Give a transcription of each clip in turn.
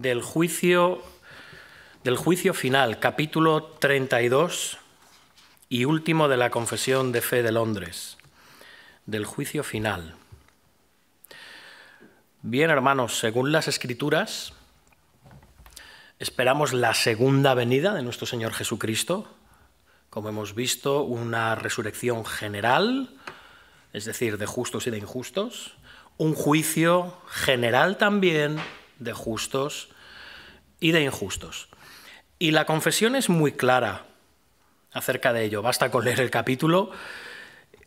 del juicio final, capítulo 32 y último de la Confesión de Fe de Londres, del juicio final. Bien, hermanos, según las Escrituras, esperamos la segunda venida de nuestro Señor Jesucristo. Como hemos visto, una resurrección general, es decir, de justos y de injustos, un juicio general también de justos y de injustos. Y la confesión es muy clara acerca de ello. Basta con leer el capítulo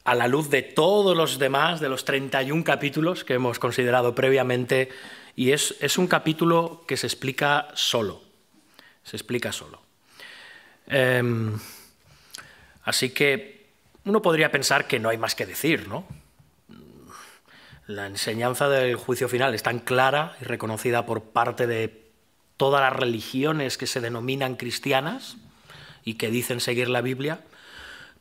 a la luz de todos los demás, de los 31 capítulos que hemos considerado previamente, y es un capítulo que se explica solo. Se explica solo. Así que uno podría pensar que no hay más que decir, ¿no? La enseñanza del juicio final es tan clara y reconocida por parte de todas las religiones que se denominan cristianas y que dicen seguir la Biblia,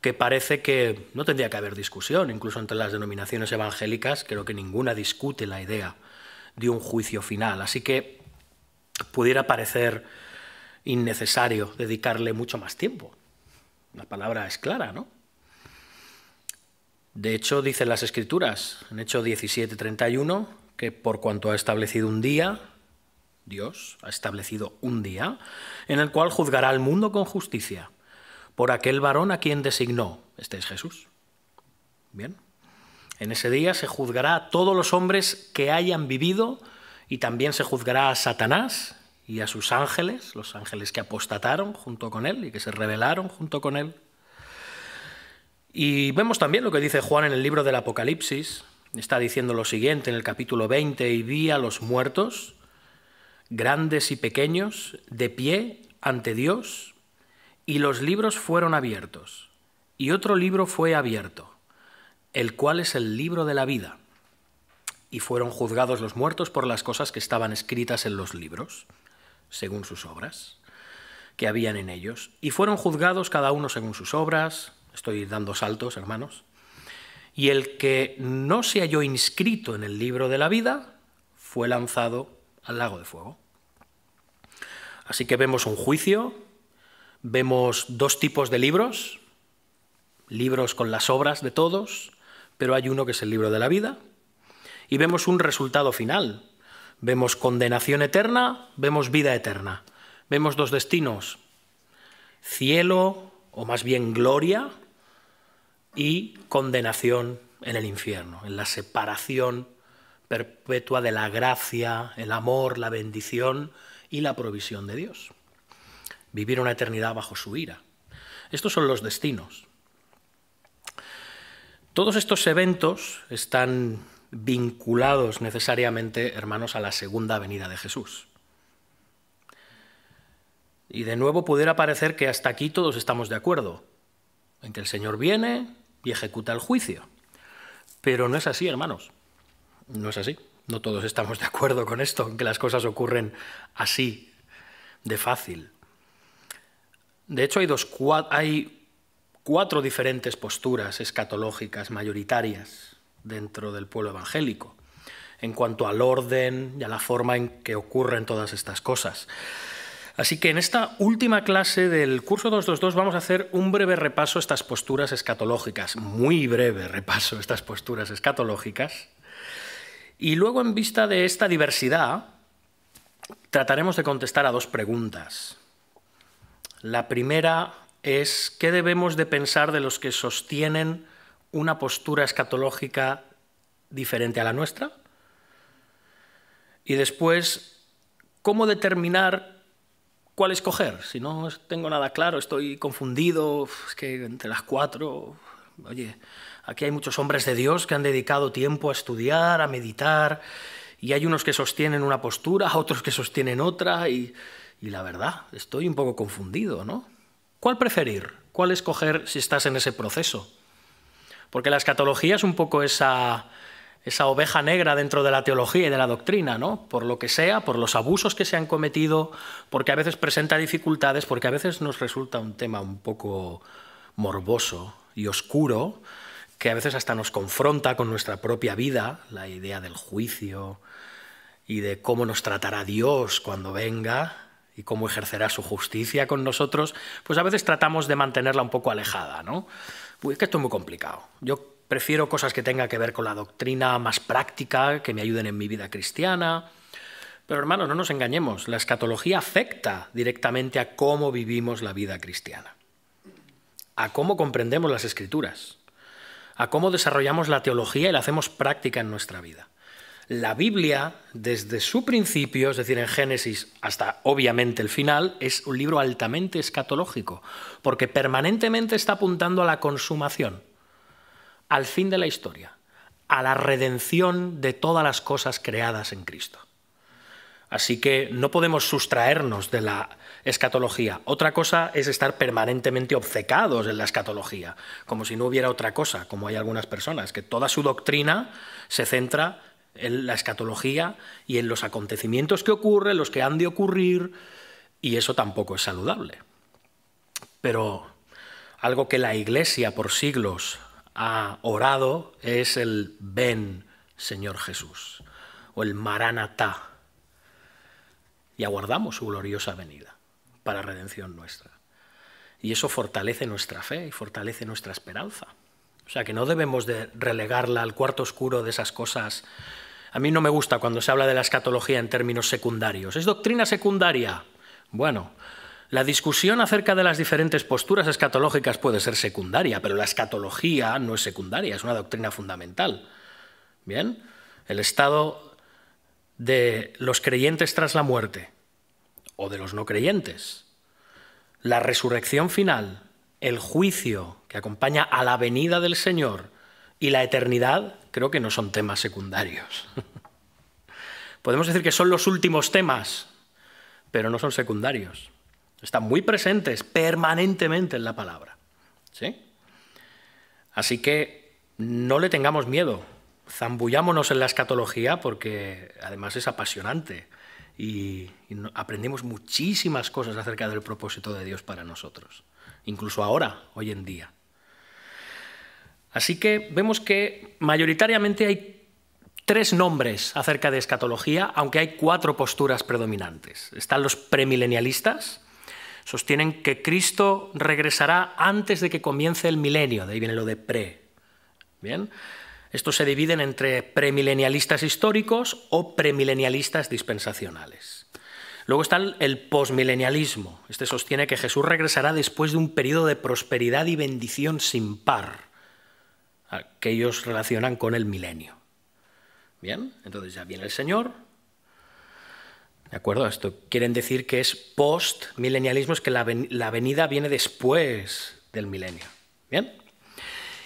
que parece que no tendría que haber discusión. Incluso entre las denominaciones evangélicas creo que ninguna discute la idea de un juicio final. Así que pudiera parecer innecesario dedicarle mucho más tiempo. La palabra es clara, ¿no? De hecho, dicen las Escrituras, en Hechos 17:31, que por cuanto ha establecido un día, Dios ha establecido un día, en el cual juzgará al mundo con justicia, por aquel varón a quien designó. Este es Jesús. Bien. En ese día se juzgará a todos los hombres que hayan vivido, y también se juzgará a Satanás y a sus ángeles, los ángeles que apostataron junto con él y que se rebelaron junto con él. Y vemos también lo que dice Juan en el libro del Apocalipsis. Está diciendo lo siguiente en el capítulo 20, y vi a los muertos, grandes y pequeños, de pie ante Dios, y los libros fueron abiertos. Y otro libro fue abierto, el cual es el libro de la vida. Y fueron juzgados los muertos por las cosas que estaban escritas en los libros, según sus obras, que habían en ellos. Y fueron juzgados cada uno según sus obras. Estoy dando saltos, hermanos. Y el que no se halló inscrito en el libro de la vida fue lanzado al lago de fuego. Así que vemos un juicio, vemos dos tipos de libros, libros con las obras de todos, pero hay uno que es el libro de la vida, y vemos un resultado final. Vemos condenación eterna, vemos vida eterna. Vemos dos destinos, cielo, o más bien gloria, y condenación en el infierno, en la separación perpetua de la gracia, el amor, la bendición y la provisión de Dios. Vivir una eternidad bajo su ira. Estos son los destinos. Todos estos eventos están vinculados necesariamente, hermanos, a la segunda venida de Jesús. Y de nuevo pudiera parecer que hasta aquí todos estamos de acuerdo, en que el Señor viene y ejecuta el juicio. Pero no es así, hermanos. No es así. No todos estamos de acuerdo con esto, en que las cosas ocurren así, de fácil. De hecho, hay cuatro diferentes posturas escatológicas mayoritarias dentro del pueblo evangélico, en cuanto al orden y a la forma en que ocurren todas estas cosas. Así que en esta última clase del curso 222 vamos a hacer un breve repaso a estas posturas escatológicas, muy breve repaso a estas posturas escatológicas, y luego, en vista de esta diversidad, trataremos de contestar a dos preguntas. La primera es: ¿qué debemos de pensar de los que sostienen una postura escatológica diferente a la nuestra? Y después, ¿cómo determinar cuál escoger? Si no tengo nada claro, estoy confundido, es que entre las cuatro, oye, aquí hay muchos hombres de Dios que han dedicado tiempo a estudiar, a meditar, y hay unos que sostienen una postura, otros que sostienen otra, y la verdad, estoy un poco confundido, ¿no? ¿Cuál preferir? ¿Cuál escoger si estás en ese proceso? Porque la escatología es un poco esa oveja negra dentro de la teología y de la doctrina, ¿no? Por lo que sea, por los abusos que se han cometido, porque a veces presenta dificultades, porque a veces nos resulta un tema un poco morboso y oscuro, que a veces hasta nos confronta con nuestra propia vida, la idea del juicio y de cómo nos tratará Dios cuando venga y cómo ejercerá su justicia con nosotros, pues a veces tratamos de mantenerla un poco alejada, ¿no? Pues que esto es muy complicado. Yo prefiero cosas que tengan que ver con la doctrina más práctica, que me ayuden en mi vida cristiana. Pero hermanos, no nos engañemos, la escatología afecta directamente a cómo vivimos la vida cristiana, a cómo comprendemos las Escrituras, a cómo desarrollamos la teología y la hacemos práctica en nuestra vida. La Biblia, desde su principio, es decir, en Génesis hasta obviamente el final, es un libro altamente escatológico, porque permanentemente está apuntando a la consumación, al fin de la historia, a la redención de todas las cosas creadas en Cristo. Así que no podemos sustraernos de la escatología. Otra cosa es estar permanentemente obcecados en la escatología, como si no hubiera otra cosa, como hay algunas personas, que toda su doctrina se centra en la escatología y en los acontecimientos que ocurren, los que han de ocurrir, y eso tampoco es saludable. Pero algo que la Iglesia por siglos ha orado es el Ven, Señor Jesús, o el Maranatá, y aguardamos su gloriosa venida para redención nuestra. Y eso fortalece nuestra fe y fortalece nuestra esperanza. O sea, que no debemos de relegarla al cuarto oscuro de esas cosas. A mí no me gusta cuando se habla de la escatología en términos secundarios. ¿Es doctrina secundaria? Bueno, la discusión acerca de las diferentes posturas escatológicas puede ser secundaria, pero la escatología no es secundaria, es una doctrina fundamental. ¿Bien? El estado de los creyentes tras la muerte o de los no creyentes, la resurrección final, el juicio que acompaña a la venida del Señor y la eternidad, creo que no son temas secundarios. Podemos decir que son los últimos temas, pero no son secundarios. Están muy presentes permanentemente en la palabra. ¿Sí? Así que no le tengamos miedo. Zambullámonos en la escatología porque además es apasionante y aprendemos muchísimas cosas acerca del propósito de Dios para nosotros, incluso ahora, hoy en día. Así que vemos que mayoritariamente hay 3 nombres acerca de escatología, aunque hay 4 posturas predominantes. Están los premilenialistas, sostienen que Cristo regresará antes de que comience el milenio, de ahí viene lo de pre. ¿Bien? Estos se dividen entre premilenialistas históricos o premilenialistas dispensacionales. Luego está el posmilenialismo. Este sostiene que Jesús regresará después de un periodo de prosperidad y bendición sin par, que ellos relacionan con el milenio. Bien, entonces ya viene el Señor. ¿De acuerdo? Esto quieren decir que es postmilenialismo, es que la venida viene después del milenio. Bien.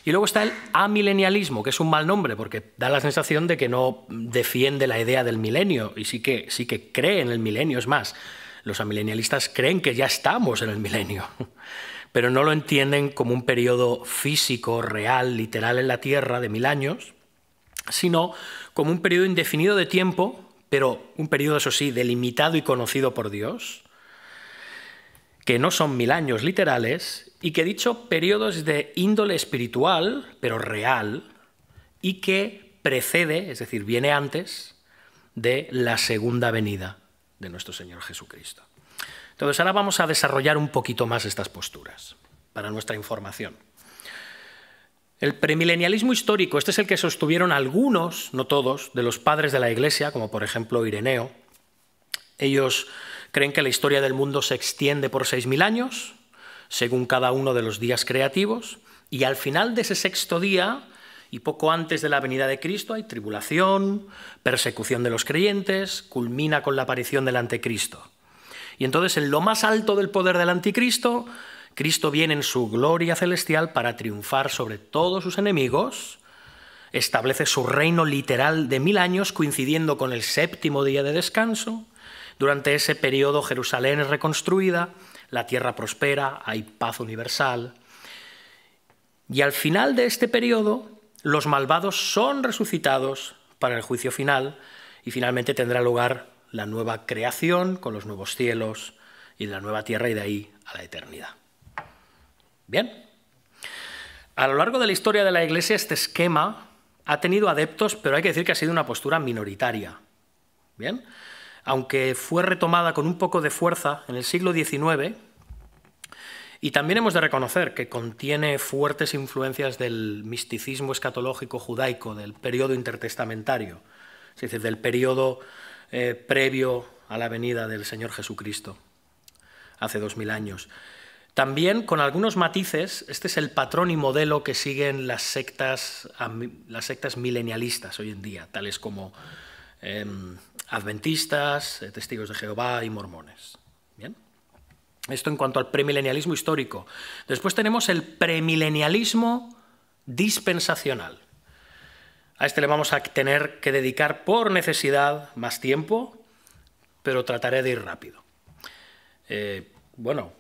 Y luego está el amilenialismo, que es un mal nombre porque da la sensación de que no defiende la idea del milenio y sí que cree en el milenio. Es más, los amilenialistas creen que ya estamos en el milenio, pero no lo entienden como un periodo físico, real, literal en la Tierra de 1000 años, sino como un periodo indefinido de tiempo, pero un periodo, eso sí, delimitado y conocido por Dios, que no son 1000 años literales, y que dicho periodo es de índole espiritual, pero real, y que precede, es decir, viene antes de la segunda venida de nuestro Señor Jesucristo. Entonces ahora vamos a desarrollar un poquito más estas posturas para nuestra información. El premilenialismo histórico, este es el que sostuvieron algunos, no todos, de los padres de la Iglesia, como por ejemplo Ireneo. Ellos creen que la historia del mundo se extiende por 6000 años, según cada uno de los días creativos, y al final de ese 6º día, y poco antes de la venida de Cristo, hay tribulación, persecución de los creyentes, culmina con la aparición del anticristo. Y entonces, en lo más alto del poder del anticristo, Cristo viene en su gloria celestial para triunfar sobre todos sus enemigos, establece su reino literal de 1000 años, coincidiendo con el 7º día de descanso. Durante ese periodo Jerusalén es reconstruida, la tierra prospera, hay paz universal. Y al final de este periodo, los malvados son resucitados para el juicio final y finalmente tendrá lugar la nueva creación con los nuevos cielos y la nueva tierra y de ahí a la eternidad. Bien. A lo largo de la historia de la Iglesia este esquema ha tenido adeptos, pero hay que decir que ha sido una postura minoritaria. Bien, aunque fue retomada con un poco de fuerza en el siglo XIX, y también hemos de reconocer que contiene fuertes influencias del misticismo escatológico judaico, del periodo intertestamentario, es decir, del periodo previo a la venida del Señor Jesucristo, hace 2000 años. También, con algunos matices, este es el patrón y modelo que siguen las sectas milenialistas hoy en día, tales como adventistas, testigos de Jehová y mormones. ¿Bien? Esto en cuanto al premilenialismo histórico. Después tenemos el premilenialismo dispensacional. A este le vamos a tener que dedicar por necesidad más tiempo, pero trataré de ir rápido. Bueno,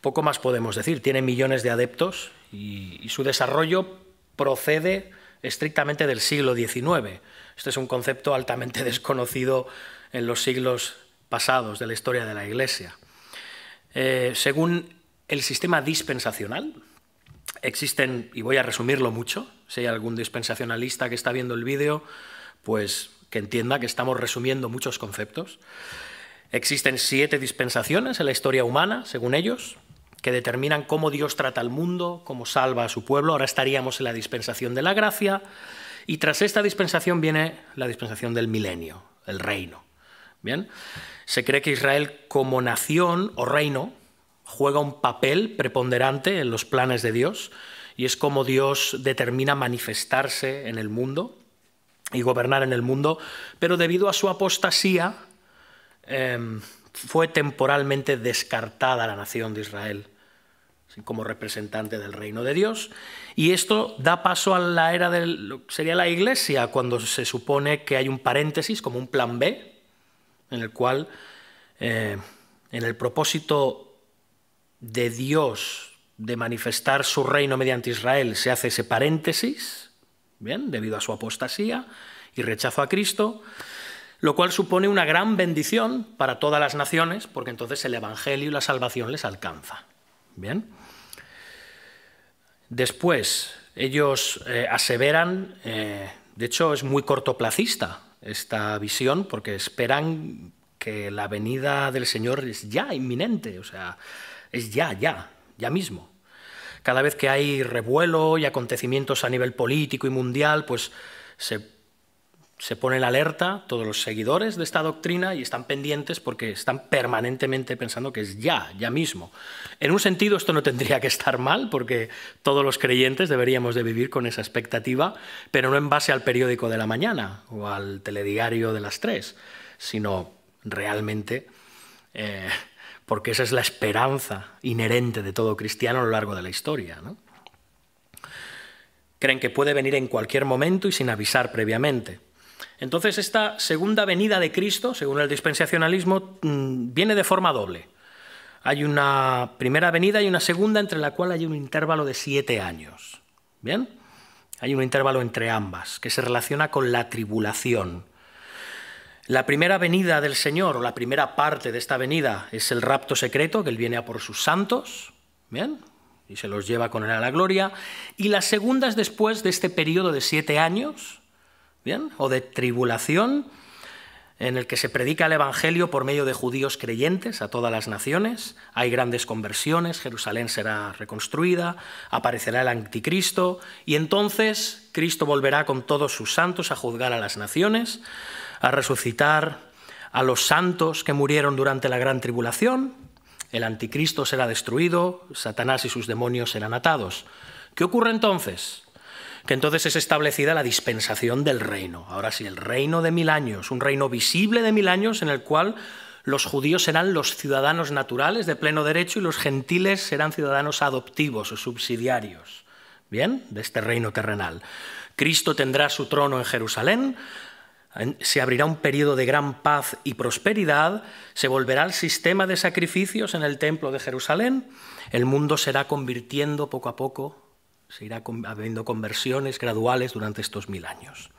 poco más podemos decir. Tiene millones de adeptos y su desarrollo procede estrictamente del siglo XIX. Este es un concepto altamente desconocido en los siglos pasados de la historia de la Iglesia. Según el sistema dispensacional, existen, y voy a resumirlo mucho, si hay algún dispensacionalista que está viendo el vídeo, pues que entienda que estamos resumiendo muchos conceptos. Existen 7 dispensaciones en la historia humana, según ellos, que determinan cómo Dios trata al mundo, cómo salva a su pueblo. Ahora estaríamos en la dispensación de la gracia, y tras esta dispensación viene la dispensación del milenio, el reino. ¿Bien? Se cree que Israel como nación o reino juega un papel preponderante en los planes de Dios, y es como Dios determina manifestarse en el mundo y gobernar en el mundo, pero debido a su apostasía fue temporalmente descartada la nación de Israel como representante del reino de Dios, y esto da paso a la era de lo que sería la Iglesia, cuando se supone que hay un paréntesis, como un plan B, en el cual, en el propósito de Dios de manifestar su reino mediante Israel, se hace ese paréntesis, ¿bien?, debido a su apostasía y rechazo a Cristo, lo cual supone una gran bendición para todas las naciones, porque entonces el Evangelio y la salvación les alcanza. ¿Bien? Después, ellos aseveran, de hecho es muy cortoplacista esta visión, porque esperan que la venida del Señor es ya inminente, o sea, es ya mismo. Cada vez que hay revuelo y acontecimientos a nivel político y mundial, pues se pone en alerta todos los seguidores de esta doctrina y están pendientes porque están permanentemente pensando que es ya mismo. En un sentido esto no tendría que estar mal, porque todos los creyentes deberíamos de vivir con esa expectativa, pero no en base al periódico de la mañana o al telediario de las 3, sino realmente porque esa es la esperanza inherente de todo cristiano a lo largo de la historia, ¿no? Creen que puede venir en cualquier momento y sin avisar previamente. Entonces, esta segunda venida de Cristo, según el dispensacionalismo, viene de forma doble. Hay una primera venida y una segunda, entre la cual hay un intervalo de 7 años. ¿Bien? Hay un intervalo entre ambas, que se relaciona con la tribulación. La primera venida del Señor, o la primera parte de esta venida, es el rapto secreto, que Él viene a por sus santos, ¿bien?, y se los lleva con Él a la gloria. Y la segunda es después de este periodo de 7 años, ¿bien?, o de tribulación, en el que se predica el Evangelio por medio de judíos creyentes a todas las naciones. Hay grandes conversiones, Jerusalén será reconstruida, aparecerá el anticristo, y entonces Cristo volverá con todos sus santos a juzgar a las naciones, a resucitar a los santos que murieron durante la gran tribulación. El anticristo será destruido, Satanás y sus demonios serán atados. ¿Qué ocurre entonces? Que entonces es establecida la dispensación del reino. Ahora sí, el reino de 1000 años, un reino visible de 1000 años en el cual los judíos serán los ciudadanos naturales de pleno derecho y los gentiles serán ciudadanos adoptivos o subsidiarios, ¿bien?, de este reino terrenal. Cristo tendrá su trono en Jerusalén, se abrirá un periodo de gran paz y prosperidad, se volverá al sistema de sacrificios en el templo de Jerusalén, el mundo se irá convirtiendo poco a poco, se irá habiendo conversiones graduales durante estos 1000 años.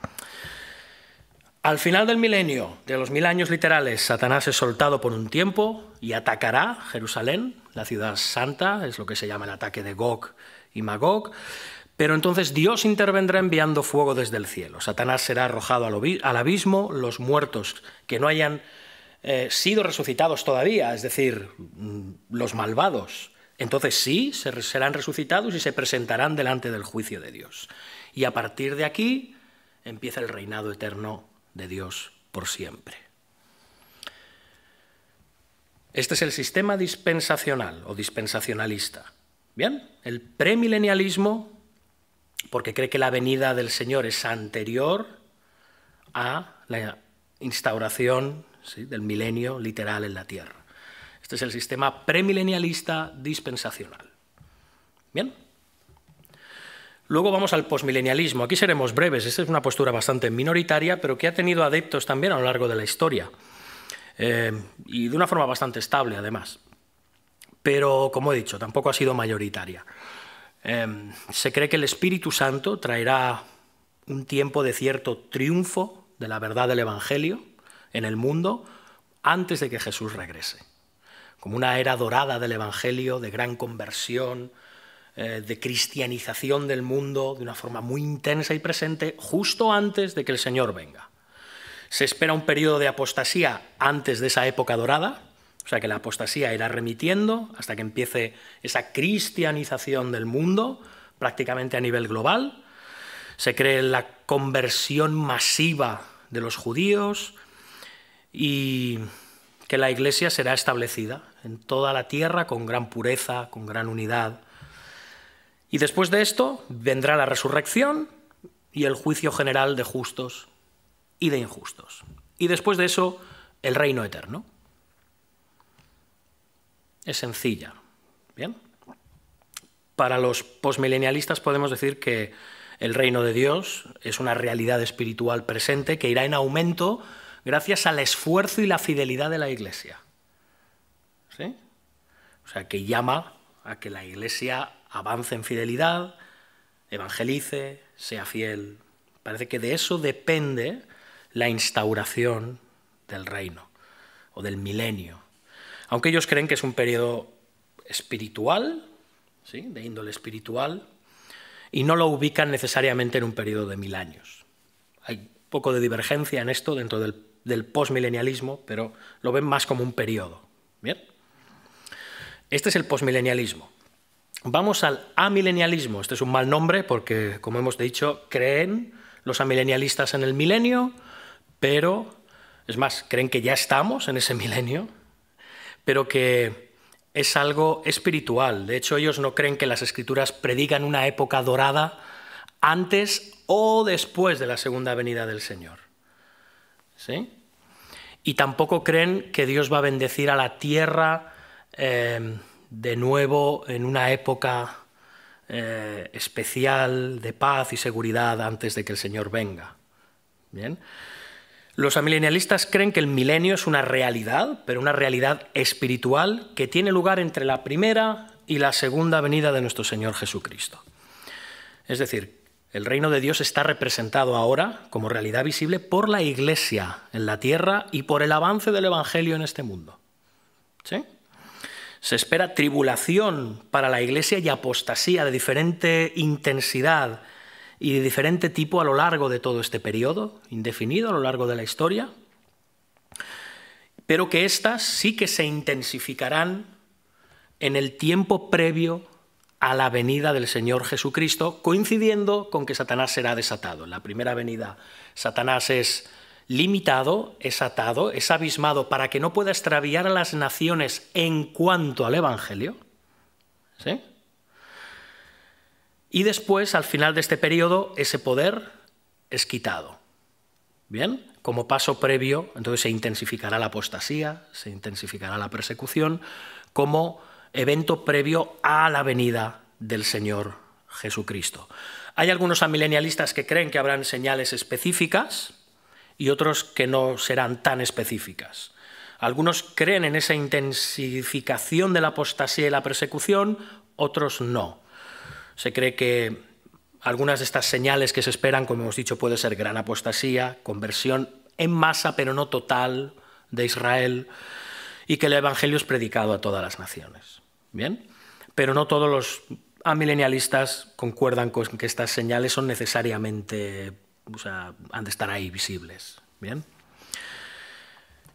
Al final del milenio, de los 1000 años literales, Satanás es soltado por un tiempo y atacará Jerusalén, la ciudad santa, es lo que se llama el ataque de Gog y Magog, Pero entonces Dios intervendrá enviando fuego desde el cielo. Satanás será arrojado al abismo, los muertos que no hayan sido resucitados todavía, es decir, los malvados, entonces sí, serán resucitados y se presentarán delante del juicio de Dios. Y a partir de aquí empieza el reinado eterno de Dios por siempre. Este es el sistema dispensacional o dispensacionalista. Bien, el premilenialismo, porque cree que la venida del Señor es anterior a la instauración, ¿sí?, del milenio literal en la tierra. Este es el sistema premilenialista dispensacional. Bien. Luego vamos al posmilenialismo. Aquí seremos breves. Esta es una postura bastante minoritaria, pero que ha tenido adeptos también a lo largo de la historia. Y de una forma bastante estable, además. Pero, como he dicho, tampoco ha sido mayoritaria. Se cree que el Espíritu Santo traerá un tiempo de cierto triunfo de la verdad del Evangelio en el mundo antes de que Jesús regrese. Como una era dorada del Evangelio, de gran conversión, de cristianización del mundo de una forma muy intensa y presente, justo antes de que el Señor venga. Se espera un periodo de apostasía antes de esa época dorada, o sea que la apostasía irá remitiendo hasta que empiece esa cristianización del mundo, prácticamente a nivel global. Se cree en la conversión masiva de los judíos y que la Iglesia será establecida en toda la tierra con gran pureza, con gran unidad. Y después de esto vendrá la resurrección y el juicio general de justos y de injustos. Y después de eso, el reino eterno. Es sencilla. ¿Bien? Para los posmilenialistas podemos decir que el reino de Dios es una realidad espiritual presente que irá en aumento gracias al esfuerzo y la fidelidad de la Iglesia. ¿Sí? O sea, que llama a que la Iglesia avance en fidelidad, evangelice, sea fiel. Parece que de eso depende la instauración del reino o del milenio. Aunque ellos creen que es un periodo espiritual, ¿sí?, de índole espiritual, y no lo ubican necesariamente en un periodo de 1000 años. Hay un poco de divergencia en esto dentro del posmilenialismo, pero lo ven más como un periodo. ¿Bien? Este es el posmilenialismo. Vamos al amilenialismo. Este es un mal nombre porque, como hemos dicho, creen los amilenialistas en el milenio, pero, es más, creen que ya estamos en ese milenio, pero que es algo espiritual. De hecho, ellos no creen que las Escrituras predican una época dorada antes o después de la segunda venida del Señor. ¿Sí? Y tampoco creen que Dios va a bendecir a la tierra de nuevo en una época especial de paz y seguridad antes de que el Señor venga. ¿Bien? Los amilenialistas creen que el milenio es una realidad, pero una realidad espiritual que tiene lugar entre la primera y la segunda venida de nuestro Señor Jesucristo. Es decir, el reino de Dios está representado ahora como realidad visible por la Iglesia en la tierra y por el avance del Evangelio en este mundo. ¿Sí? Se espera tribulación para la Iglesia y apostasía de diferente intensidad y de diferente tipo a lo largo de todo este periodo, indefinido a lo largo de la historia, pero que éstas sí que se intensificarán en el tiempo previo a la venida del Señor Jesucristo, coincidiendo con que Satanás será desatado. En la primera venida, Satanás es limitado, es atado, es abismado para que no pueda extraviar a las naciones en cuanto al Evangelio. ¿Sí? Y después, al final de este periodo, ese poder es quitado. ¿Bien? Como paso previo, entonces se intensificará la apostasía, se intensificará la persecución, como evento previo a la venida del Señor Jesucristo. Hay algunos amilenialistas que creen que habrán señales específicas y otros que no serán tan específicas. Algunos creen en esa intensificación de la apostasía y la persecución, otros no. Se cree que algunas de estas señales que se esperan, como hemos dicho, puede ser gran apostasía, conversión en masa, pero no total, de Israel, y que el Evangelio es predicado a todas las naciones. ¿Bien? Pero no todos los amilenialistas concuerdan con que estas señales son necesariamente, han de estar ahí visibles. Bien.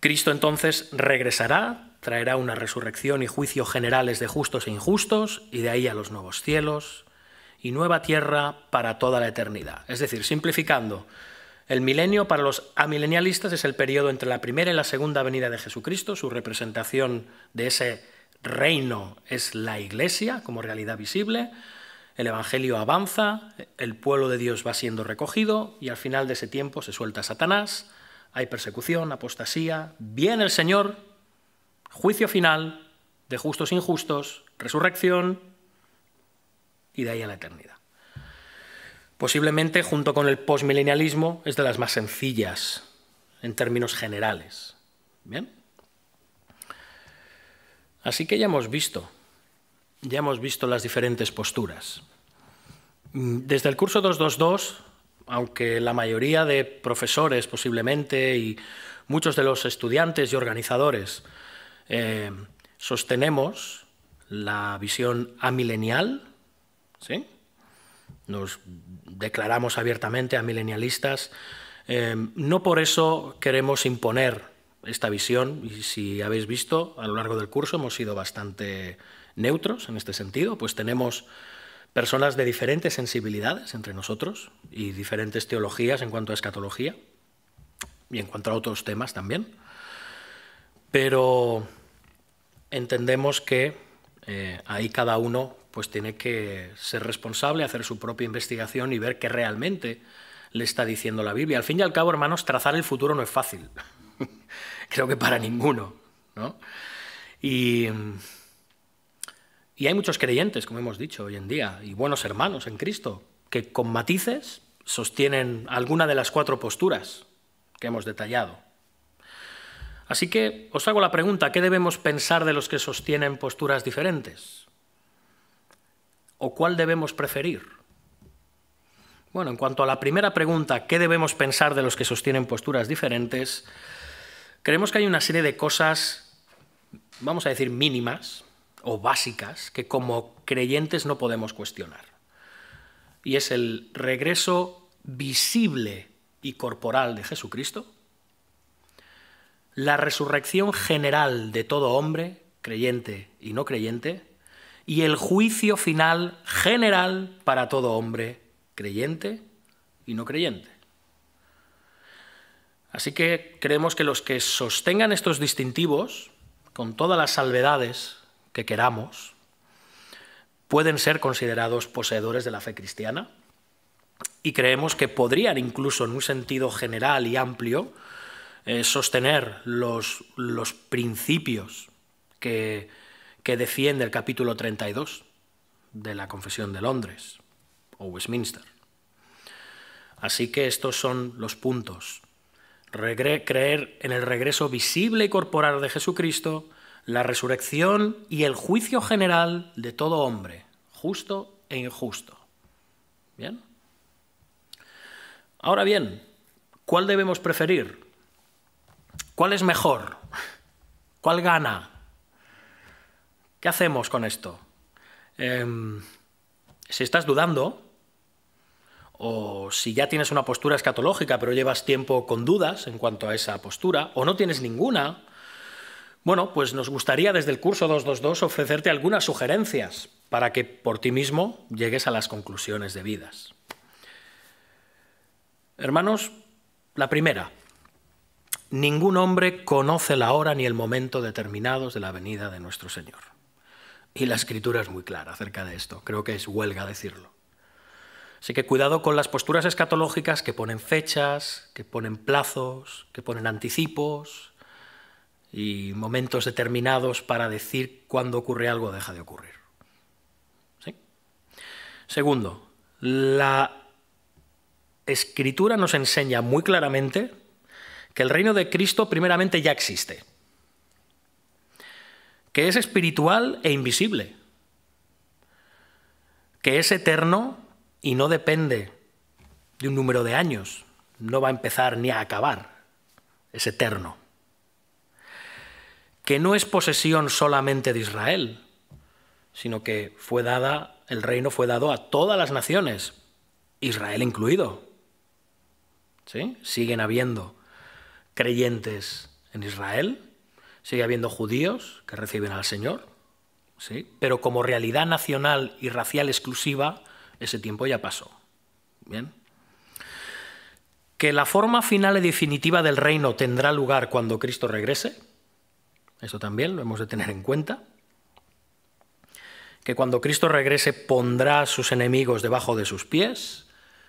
Cristo entonces regresará, traerá una resurrección y juicio generales de justos e injustos, y de ahí a los nuevos cielos y nueva tierra para toda la eternidad. Es decir, simplificando, el milenio para los amilenialistas es el periodo entre la primera y la segunda venida de Jesucristo. Su representación de ese reino es la Iglesia como realidad visible. El Evangelio avanza, el pueblo de Dios va siendo recogido y al final de ese tiempo se suelta Satanás, hay persecución, apostasía, viene el Señor, juicio final de justos e injustos, resurrección y de ahí a la eternidad. Posiblemente, junto con el postmilenialismo, es de las más sencillas en términos generales. ¿Bien? Así que ya hemos visto las diferentes posturas. Desde el curso 222, aunque la mayoría de profesores posiblemente y muchos de los estudiantes y organizadores sostenemos la visión amilenial, ¿sí? Nos declaramos abiertamente amilenialistas, no por eso queremos imponer esta visión, y si habéis visto a lo largo del curso hemos sido bastante neutros en este sentido, pues tenemos personas de diferentes sensibilidades entre nosotros y diferentes teologías en cuanto a escatología y en cuanto a otros temas también, pero entendemos que ahí cada uno pues tiene que ser responsable, hacer su propia investigación y ver qué realmente le está diciendo la Biblia. Al fin y al cabo, hermanos, trazar el futuro no es fácil. Creo que para ninguno, ¿no? Y hay muchos creyentes, como hemos dicho hoy en día, y buenos hermanos en Cristo, que con matices sostienen alguna de las 4 posturas que hemos detallado. Así que os hago la pregunta, ¿qué debemos pensar de los que sostienen posturas diferentes? ¿O cuál debemos preferir? Bueno, en cuanto a la primera pregunta, ¿qué debemos pensar de los que sostienen posturas diferentes? Creemos que hay una serie de cosas, vamos a decir, mínimas o básicas, que como creyentes no podemos cuestionar. Y es el regreso visible y corporal de Jesucristo, la resurrección general de todo hombre, creyente y no creyente, y el juicio final general para todo hombre, creyente y no creyente. Así que creemos que los que sostengan estos distintivos, con todas las salvedades que queramos, pueden ser considerados poseedores de la fe cristiana, y creemos que podrían incluso en un sentido general y amplio sostener los principios que defiende el capítulo 32 de la Confesión de Londres o Westminster. Así que estos son los puntos. Creer en el regreso visible y corporal de Jesucristo, la resurrección y el juicio general de todo hombre, justo e injusto. ¿Bien? Ahora bien, ¿cuál debemos preferir? ¿Cuál es mejor? ¿Cuál gana? ¿Qué hacemos con esto? Si estás dudando, o si ya tienes una postura escatológica pero llevas tiempo con dudas en cuanto a esa postura, o no tienes ninguna, bueno, pues nos gustaría desde el curso 222 ofrecerte algunas sugerencias para que por ti mismo llegues a las conclusiones debidas. Hermanos, la primera: ningún hombre conoce la hora ni el momento determinados de la venida de nuestro Señor. Y la Escritura es muy clara acerca de esto, creo que es huelga decirlo. Así que cuidado con las posturas escatológicas que ponen fechas, que ponen plazos, que ponen anticipos y momentos determinados para decir cuándo ocurre algo o deja de ocurrir. ¿Sí? Segundo, la Escritura nos enseña muy claramente que el reino de Cristo primeramente ya existe, que es espiritual e invisible, que es eterno y no depende de un número de años, no va a empezar ni a acabar, es eterno, que no es posesión solamente de Israel, sino que el reino fue dado a todas las naciones, Israel incluido. ¿Sí? Siguen habiendo creyentes en Israel, sigue habiendo judíos que reciben al Señor, ¿sí? Pero como realidad nacional y racial exclusiva, ese tiempo ya pasó. Bien. Que la forma final y definitiva del reino tendrá lugar cuando Cristo regrese, eso también lo hemos de tener en cuenta. Que cuando Cristo regrese pondrá a sus enemigos debajo de sus pies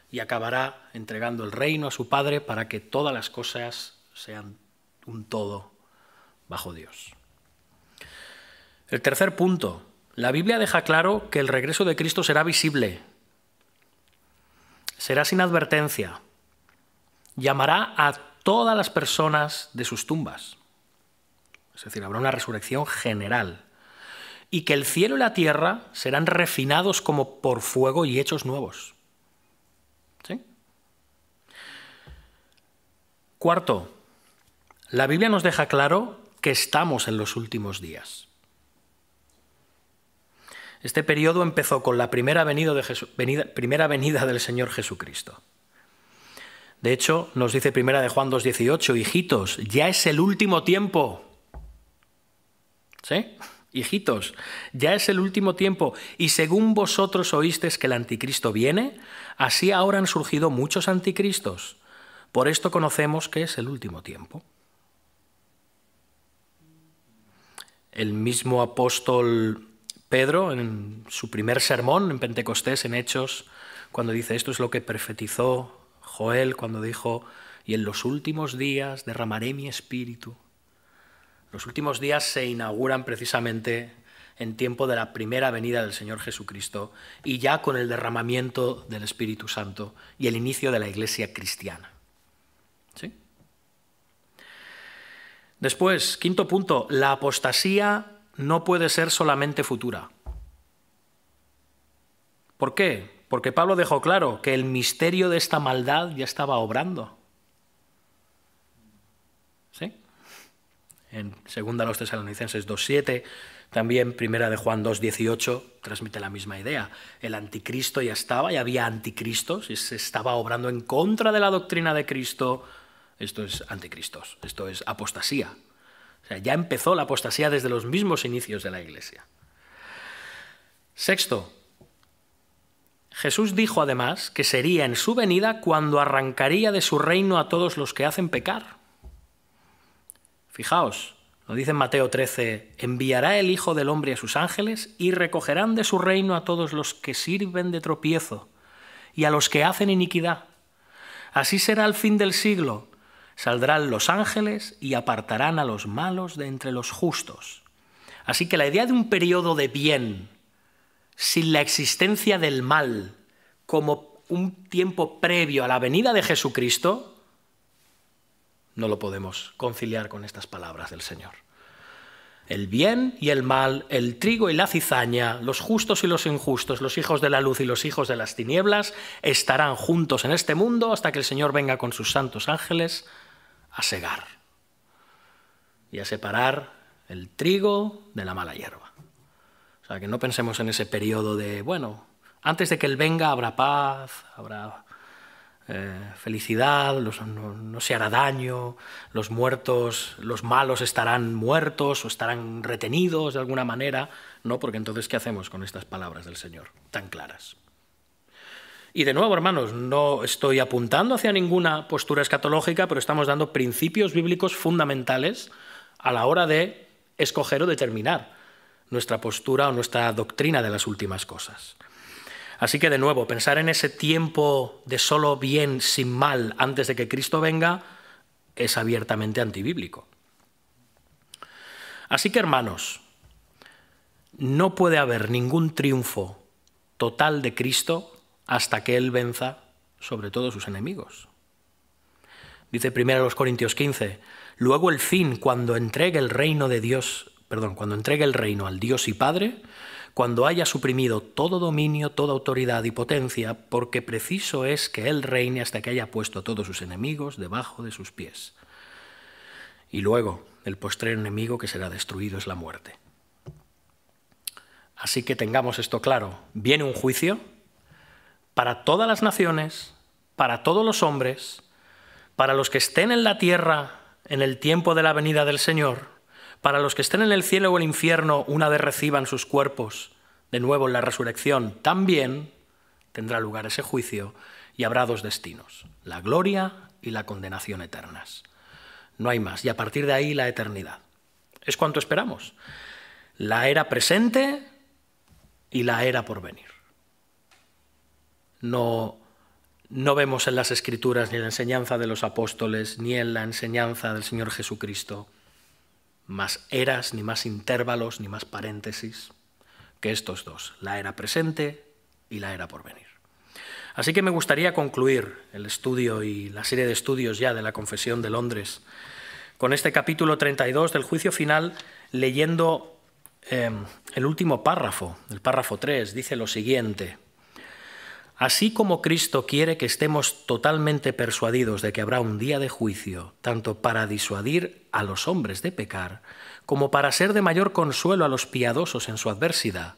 y acabará entregando el reino a su Padre para que todas las cosas sean un todo bajo Dios. El tercer punto. La Biblia deja claro que el regreso de Cristo será visible, será sin advertencia, llamará a todas las personas de sus tumbas. Es decir, habrá una resurrección general. Y que el cielo y la tierra serán refinados como por fuego y hechos nuevos. ¿Sí? Cuarto, la Biblia nos deja claro que estamos en los últimos días. Este periodo empezó con la primera venida del Señor Jesucristo. De hecho, nos dice primera de Juan 2:18, hijitos, ya es el último tiempo. ¿Sí? Hijitos, ya es el último tiempo, y según vosotros oísteis que el anticristo viene, así ahora han surgido muchos anticristos. Por esto conocemos que es el último tiempo. El mismo apóstol Pedro, en su primer sermón en Pentecostés, en Hechos, cuando dice esto es lo que profetizó Joel, cuando dijo, y en los últimos días derramaré mi espíritu. Los últimos días se inauguran precisamente en tiempo de la primera venida del Señor Jesucristo y ya con el derramamiento del Espíritu Santo y el inicio de la Iglesia cristiana. ¿Sí? Después, quinto punto, la apostasía no puede ser solamente futura. ¿Por qué? Porque Pablo dejó claro que el misterio de esta maldad ya estaba obrando. ¿Sí? En 2 Tesalonicenses 2:7, también 1 de Juan 2:18 transmite la misma idea. El anticristo ya estaba, ya había anticristos, y se estaba obrando en contra de la doctrina de Cristo. Esto es anticristos, esto es apostasía. O sea, ya empezó la apostasía desde los mismos inicios de la Iglesia. Sexto, Jesús dijo además que sería en su venida cuando arrancaría de su reino a todos los que hacen pecar. Fijaos, lo dice en Mateo 13, enviará el Hijo del Hombre a sus ángeles y recogerán de su reino a todos los que sirven de tropiezo y a los que hacen iniquidad. Así será el fin del siglo. Saldrán los ángeles y apartarán a los malos de entre los justos. Así que la idea de un periodo de bien sin la existencia del mal como un tiempo previo a la venida de Jesucristo no lo podemos conciliar con estas palabras del Señor. El bien y el mal, el trigo y la cizaña, los justos y los injustos, los hijos de la luz y los hijos de las tinieblas estarán juntos en este mundo hasta que el Señor venga con sus santos ángeles a segar y a separar el trigo de la mala hierba. O sea, que no pensemos en ese periodo de, bueno, antes de que Él venga habrá paz, habrá felicidad, no se hará daño, los muertos, los malos estarán muertos o estarán retenidos de alguna manera. No, porque entonces, ¿qué hacemos con estas palabras del Señor tan claras? Y de nuevo, hermanos, no estoy apuntando hacia ninguna postura escatológica, pero estamos dando principios bíblicos fundamentales a la hora de escoger o determinar nuestra postura o nuestra doctrina de las últimas cosas. Así que, de nuevo, pensar en ese tiempo de solo bien sin mal antes de que Cristo venga es abiertamente antibíblico. Así que, hermanos, no puede haber ningún triunfo total de Cristo hasta que Él venza sobre todos sus enemigos. Dice 1 Corintios 15, luego el fin, cuando entregue el reino al Dios y Padre, cuando haya suprimido todo dominio, toda autoridad y potencia, porque preciso es que Él reine hasta que haya puesto a todos sus enemigos debajo de sus pies. Y luego, el postrero enemigo que será destruido es la muerte. Así que tengamos esto claro. Viene un juicio para todas las naciones, para todos los hombres, para los que estén en la tierra en el tiempo de la venida del Señor, para los que estén en el cielo o el infierno una vez reciban sus cuerpos de nuevo en la resurrección, también tendrá lugar ese juicio y habrá dos destinos, la gloria y la condenación eternas. No hay más. Y a partir de ahí la eternidad. Es cuanto esperamos. La era presente y la era por venir. No vemos en las Escrituras ni en la enseñanza de los apóstoles ni en la enseñanza del Señor Jesucristo más eras, ni más intervalos, ni más paréntesis que estos dos, la era presente y la era por venir. Así que me gustaría concluir el estudio y la serie de estudios ya de la Confesión de Londres con este capítulo 32 del juicio final, leyendo el último párrafo, el párrafo 3, dice lo siguiente: así como Cristo quiere que estemos totalmente persuadidos de que habrá un día de juicio, tanto para disuadir a los hombres de pecar, como para ser de mayor consuelo a los piadosos en su adversidad,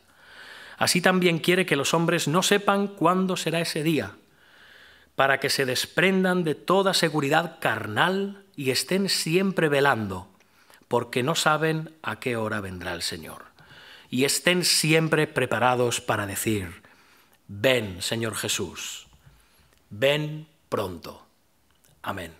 así también quiere que los hombres no sepan cuándo será ese día, para que se desprendan de toda seguridad carnal y estén siempre velando, porque no saben a qué hora vendrá el Señor. Y estén siempre preparados para decir: ven, Señor Jesús, ven pronto. Amén.